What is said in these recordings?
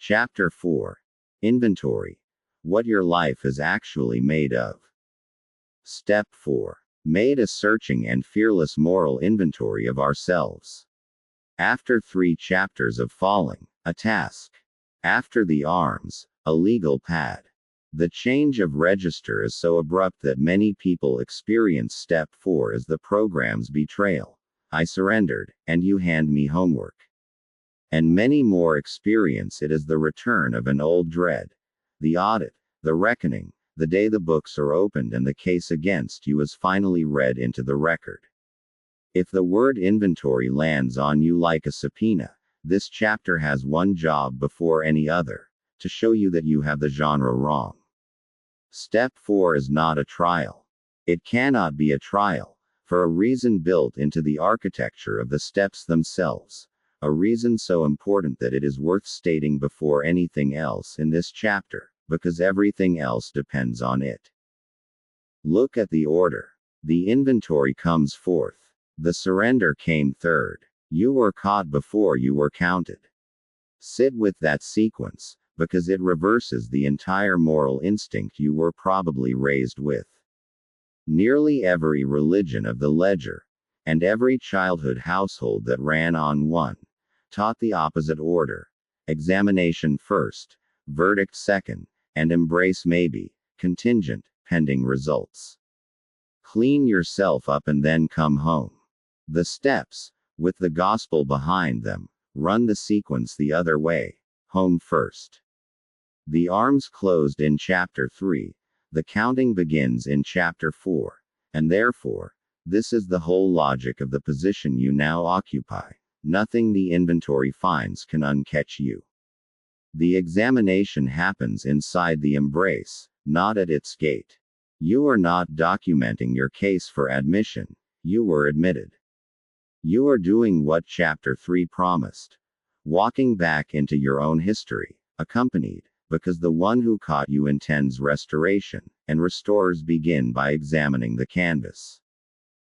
Chapter 4. Inventory. What your life is actually made of. Step 4. Made a searching and fearless moral inventory of ourselves. After 3 chapters of falling, a task. After the arms, a legal pad. The change of register is so abrupt that many people experience step 4 as the program's betrayal. I surrendered, and you hand me homework. And many more experience it as the return of an old dread. The audit, the reckoning, the day the books are opened and the case against you is finally read into the record. If the word inventory lands on you like a subpoena, this chapter has one job before any other: to show you that you have the genre wrong. Step 4 is not a trial. It cannot be a trial, for a reason built into the architecture of the steps themselves. A reason so important that it is worth stating before anything else in this chapter, because everything else depends on it. Look at the order. The inventory comes fourth. The surrender came third. You were caught before you were counted. Sit with that sequence, because it reverses the entire moral instinct you were probably raised with. Nearly every religion of the ledger, and every childhood household that ran on one, taught the opposite order: examination first, verdict second, and embrace maybe, contingent, pending results. Clean yourself up and then come home. The steps, with the gospel behind them, run the sequence the other way: home first. The arms closed in chapter 3, the counting begins in chapter 4, and therefore, this is the whole logic of the position you now occupy. Nothing the inventory finds can uncatch you. The examination happens inside the embrace, not at its gate. You are not documenting your case for admission, you were admitted. You are doing what chapter 3 promised: walking back into your own history, accompanied, because the one who caught you intends restoration, and restorers begin by examining the canvas.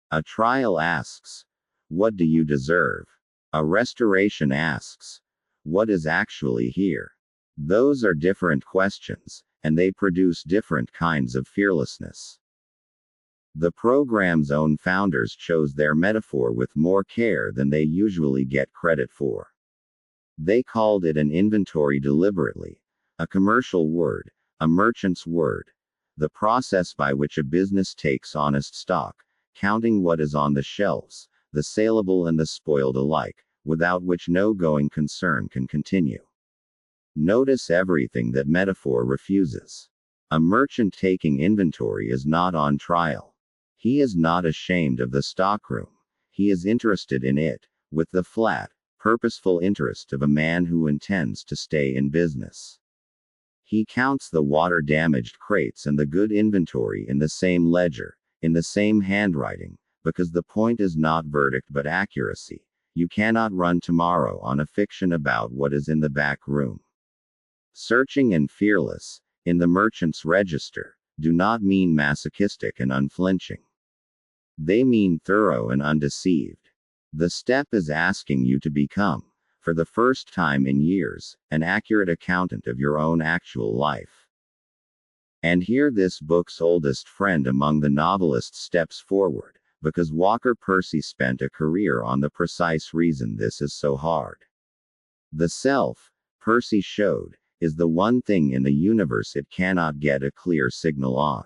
A trial asks, what do you deserve? A restoration asks, what is actually here? Those are different questions, and they produce different kinds of fearlessness. The program's own founders chose their metaphor with more care than they usually get credit for. They called it an inventory deliberately, a commercial word, a merchant's word, the process by which a business takes honest stock, counting what is on the shelves, the saleable and the spoiled alike, without which no going concern can continue. Notice everything that metaphor refuses. A merchant taking inventory is not on trial. He is not ashamed of the stockroom. He is interested in it, with the flat, purposeful interest of a man who intends to stay in business. He counts the water-damaged crates and the good inventory in the same ledger, in the same handwriting, because the point is not verdict but accuracy. You cannot run tomorrow on a fiction about what is in the back room. Searching and fearless, in the merchant's register, do not mean masochistic and unflinching. They mean thorough and undeceived. The step is asking you to become, for the first time in years, an accurate accountant of your own actual life. And here this book's oldest friend among the novelists steps forward, because Walker Percy spent a career on the precise reason this is so hard. The self, Percy showed, is the one thing in the universe it cannot get a clear signal on.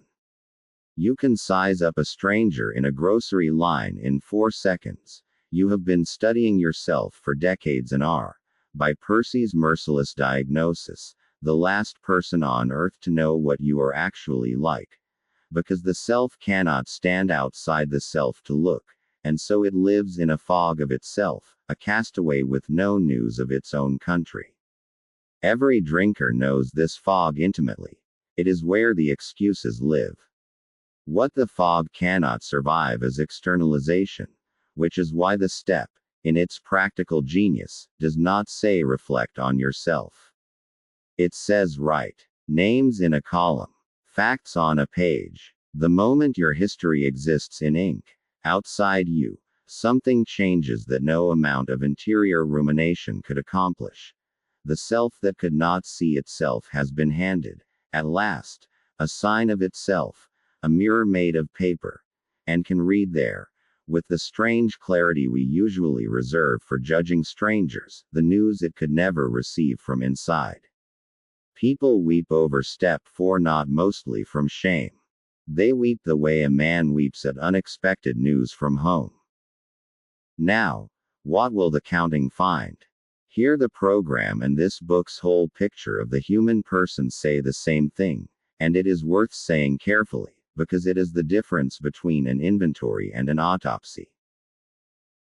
You can size up a stranger in a grocery line in 4 seconds. You have been studying yourself for decades and are, by Percy's merciless diagnosis, the last person on earth to know what you are actually like. Because the self cannot stand outside the self to look, and so it lives in a fog of itself, a castaway with no news of its own country. Every drinker knows this fog intimately. It is where the excuses live. What the fog cannot survive is externalization, which is why the step, in its practical genius, does not say reflect on yourself. It says write names in a column, facts on a page. The moment your history exists in ink, outside you, something changes that no amount of interior rumination could accomplish. The self that could not see itself has been handed, at last, a sign of itself, a mirror made of paper, and can read there, with the strange clarity we usually reserve for judging strangers, the news it could never receive from inside. People weep over step 4 not mostly from shame. They weep the way a man weeps at unexpected news from home. Now, what will the counting find? Here the program and this book's whole picture of the human person say the same thing, and it is worth saying carefully, because it is the difference between an inventory and an autopsy.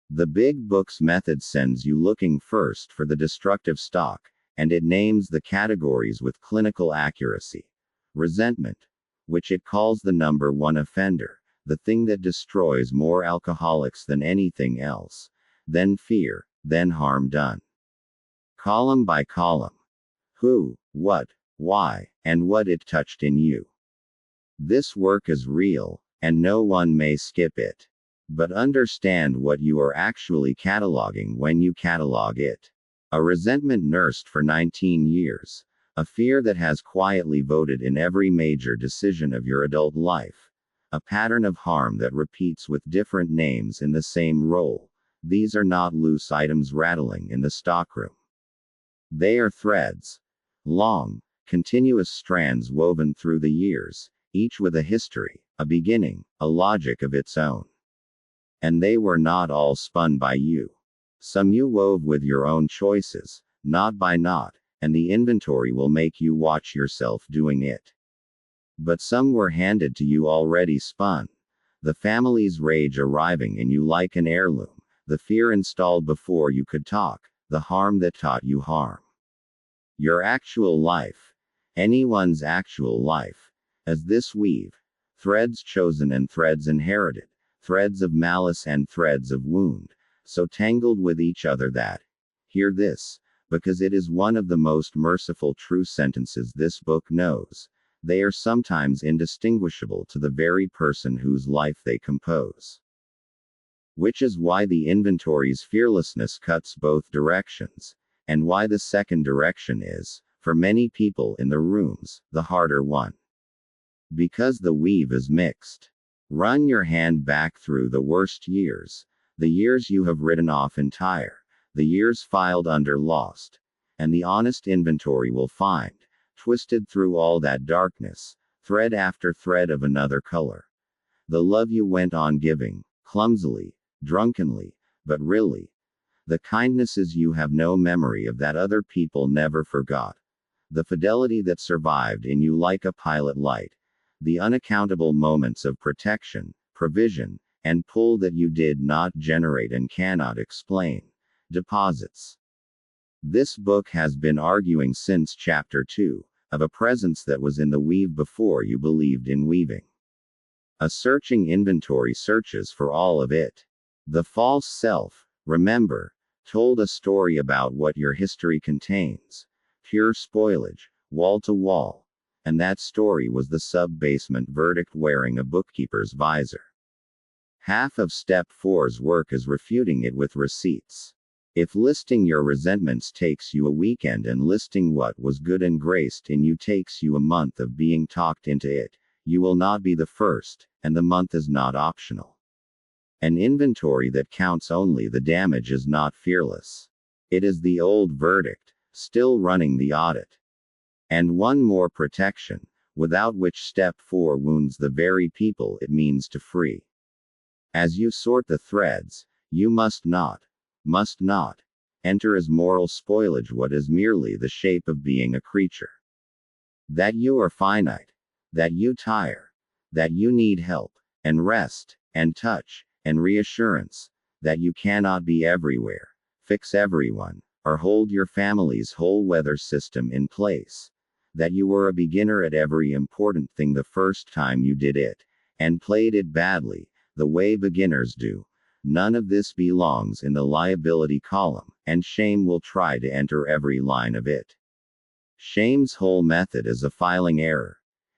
The big book's method sends you looking first for the destructive stock, and it names the categories with clinical accuracy. Resentment, which it calls the number one offender, the thing that destroys more alcoholics than anything else. Then fear, then harm done. Column by column. Who, what, why, and what it touched in you. This work is real, and no one may skip it. But understand what you are actually cataloging when you catalog it. A resentment nursed for 19 years. A fear that has quietly voted in every major decision of your adult life. A pattern of harm that repeats with different names in the same role. These are not loose items rattling in the stockroom. They are threads. Long, continuous strands woven through the years, each with a history, a beginning, a logic of its own. And they were not all spun by you. Some you wove with your own choices, knot by knot, and the inventory will make you watch yourself doing it. But some were handed to you already spun. The family's rage arriving in you like an heirloom, the fear installed before you could talk, the harm that taught you harm. Your actual life, anyone's actual life, as this weave, threads chosen and threads inherited, threads of malice and threads of wound, so tangled with each other that, hear this, because it is one of the most merciful true sentences this book knows, they are sometimes indistinguishable to the very person whose life they compose. Which is why the inventory's fearlessness cuts both directions, and why the second direction is, for many people in the rooms, the harder one. Because the weave is mixed. Run your hand back through the worst years, the years you have written off entire, the years filed under lost, and the honest inventory will find, twisted through all that darkness, thread after thread of another color. The love you went on giving, clumsily, drunkenly, but really. The kindnesses you have no memory of that other people never forgot. The fidelity that survived in you like a pilot light. The unaccountable moments of protection, provision, and pull that you did not generate and cannot explain. Deposits. This book has been arguing since chapter 2, of a presence that was in the weave before you believed in weaving. A searching inventory searches for all of it. The false self, remember, told a story about what your history contains. Pure spoilage, wall to wall. And that story was the sub-basement verdict wearing a bookkeeper's visor. Half of Step 4's work is refuting it with receipts. If listing your resentments takes you a weekend and listing what was good and graced in you takes you a month of being talked into it, you will not be the first, and the month is not optional. An inventory that counts only the damage is not fearless. It is the old verdict, still running the audit. And one more protection, without which Step 4 wounds the very people it means to free. As you sort the threads, you must not enter as moral spoilage what is merely the shape of being a creature. That you are finite, that you tire, that you need help, and rest, and touch, and reassurance, that you cannot be everywhere, fix everyone, or hold your family's whole weather system in place. That you were a beginner at every important thing the first time you did it, and played it badly, the way beginners do. None of this belongs in the liability column, and shame will try to enter every line of it. Shame's whole method is a filing error.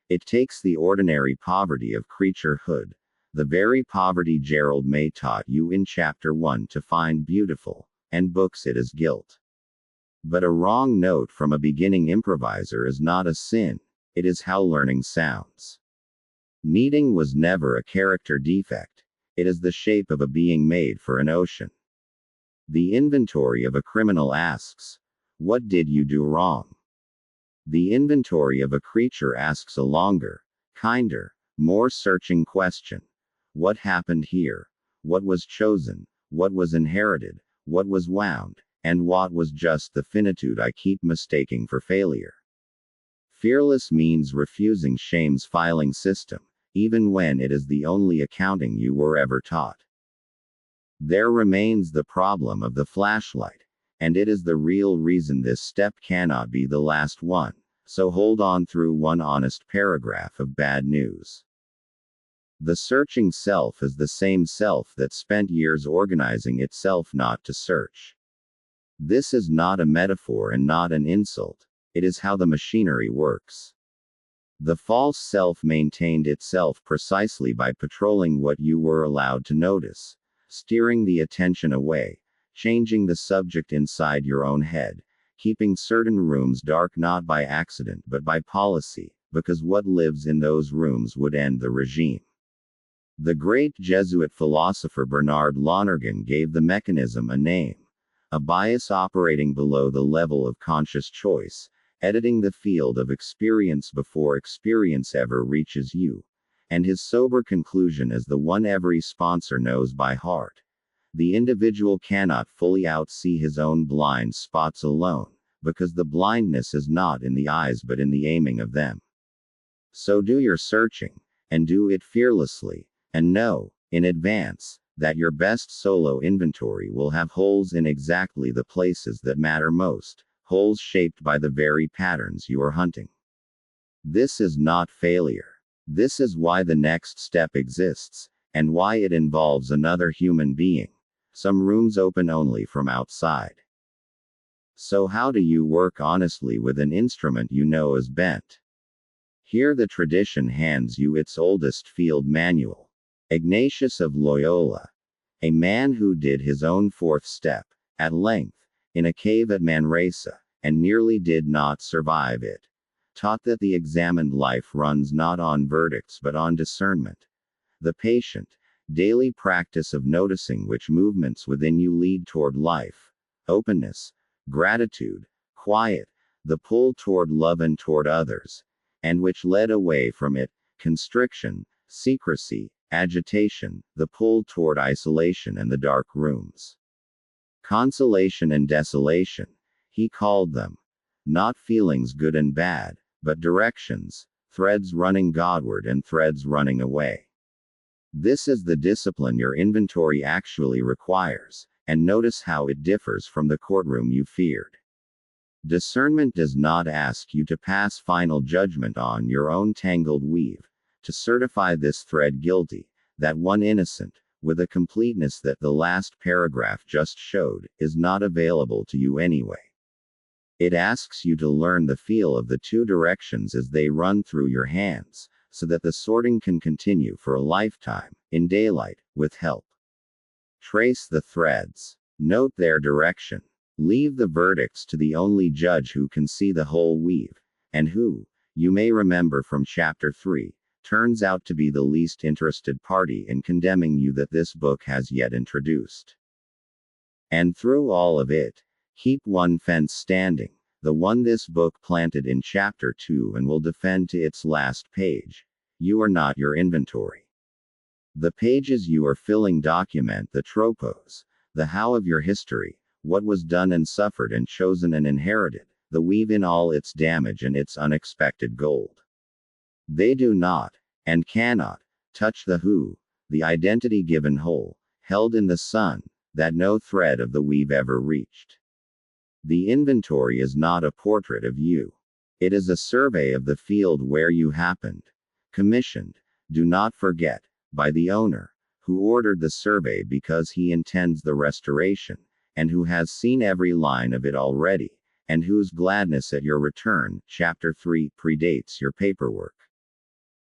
It takes the ordinary poverty of creaturehood, the very poverty Gerald May taught you in chapter 1 to find beautiful, and books it as guilt. But a wrong note from a beginning improviser is not a sin, it is how learning sounds. Kneading was never a character defect, it is the shape of a being made for an ocean. The inventory of a criminal asks, "What did you do wrong?" The inventory of a creature asks a longer, kinder, more searching question. What happened here? What was chosen? What was inherited? What was wound? And what was just the finitude I keep mistaking for failure? Fearless means refusing shame's filing system, even when it is the only accounting you were ever taught. There remains the problem of the flashlight, and it is the real reason this step cannot be the last one, so hold on through one honest paragraph of bad news. The searching self is the same self that spent years organizing itself not to search. This is not a metaphor and not an insult, it is how the machinery works. The false self maintained itself precisely by patrolling what you were allowed to notice, steering the attention away, changing the subject inside your own head, keeping certain rooms dark not by accident but by policy, because what lives in those rooms would end the regime. The great Jesuit philosopher Bernard Lonergan gave the mechanism a name: a bias operating below the level of conscious choice, editing the field of experience before experience ever reaches you. And his sober conclusion is the one every sponsor knows by heart. The individual cannot fully outsee his own blind spots alone, because the blindness is not in the eyes but in the aiming of them. So do your searching, and do it fearlessly, and know, in advance, that your best solo inventory will have holes in exactly the places that matter most, holes shaped by the very patterns you are hunting. This is not failure. This is why the next step exists, and why it involves another human being. Some rooms open only from outside. So how do you work honestly with an instrument you know is bent? Here the tradition hands you its oldest field manual. Ignatius of Loyola, a man who did his own fourth step, at length, in a cave at Manresa, and nearly did not survive it, taught that the examined life runs not on verdicts but on discernment. The patient, daily practice of noticing which movements within you lead toward life, openness, gratitude, quiet, the pull toward love and toward others, and which led away from it, constriction, secrecy, agitation, the pull toward isolation and the dark rooms. Consolation and desolation, he called them. Not feelings good and bad, but directions, threads running Godward and threads running away. This is the discipline your inventory actually requires, and notice how it differs from the courtroom you feared. Discernment does not ask you to pass final judgment on your own tangled weave, to certify this thread guilty, that one innocent, with a completeness that the last paragraph just showed, is not available to you anyway. It asks you to learn the feel of the two directions as they run through your hands, so that the sorting can continue for a lifetime, in daylight, with help. Trace the threads. Note their direction. Leave the verdicts to the only judge who can see the whole weave, and who, you may remember from Chapter 3, turns out to be the least interested party in condemning you that this book has yet introduced. And through all of it, keep one fence standing, the one this book planted in Chapter 2 and will defend to its last page. You are not your inventory. The pages you are filling document the tropos, the how of your history, what was done and suffered and chosen and inherited, the weave in all its damage and its unexpected gold. They do not, and cannot, touch the who, the identity given whole, held in the sun, that no thread of the weave ever reached. The inventory is not a portrait of you. It is a survey of the field where you happened. Commissioned, do not forget, by the owner, who ordered the survey because he intends the restoration, and who has seen every line of it already, and whose gladness at your return, Chapter 3, predates your paperwork.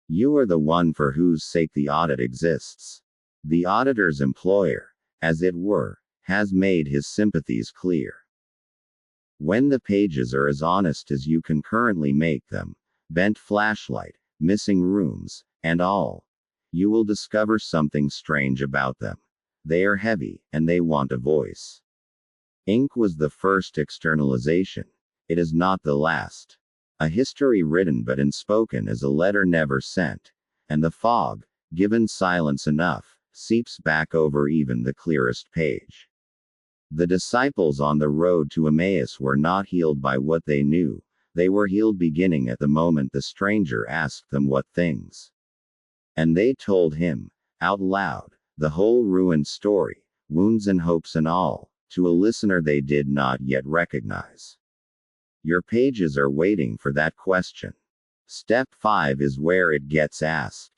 You are the one for whose sake the audit exists. The auditor's employer, as it were, has made his sympathies clear. When the pages are as honest as you can currently make them, bent flashlight, missing rooms, and all, you will discover something strange about them. They are heavy, and they want a voice. Ink was the first externalization. It is not the last. A history written but unspoken as a letter never sent, and the fog, given silence enough, seeps back over even the clearest page. The disciples on the road to Emmaus were not healed by what they knew, they were healed beginning at the moment the stranger asked them what things. And they told him, out loud, the whole ruined story, wounds and hopes and all, to a listener they did not yet recognize. Your pages are waiting for that question. Step 5 is where it gets asked.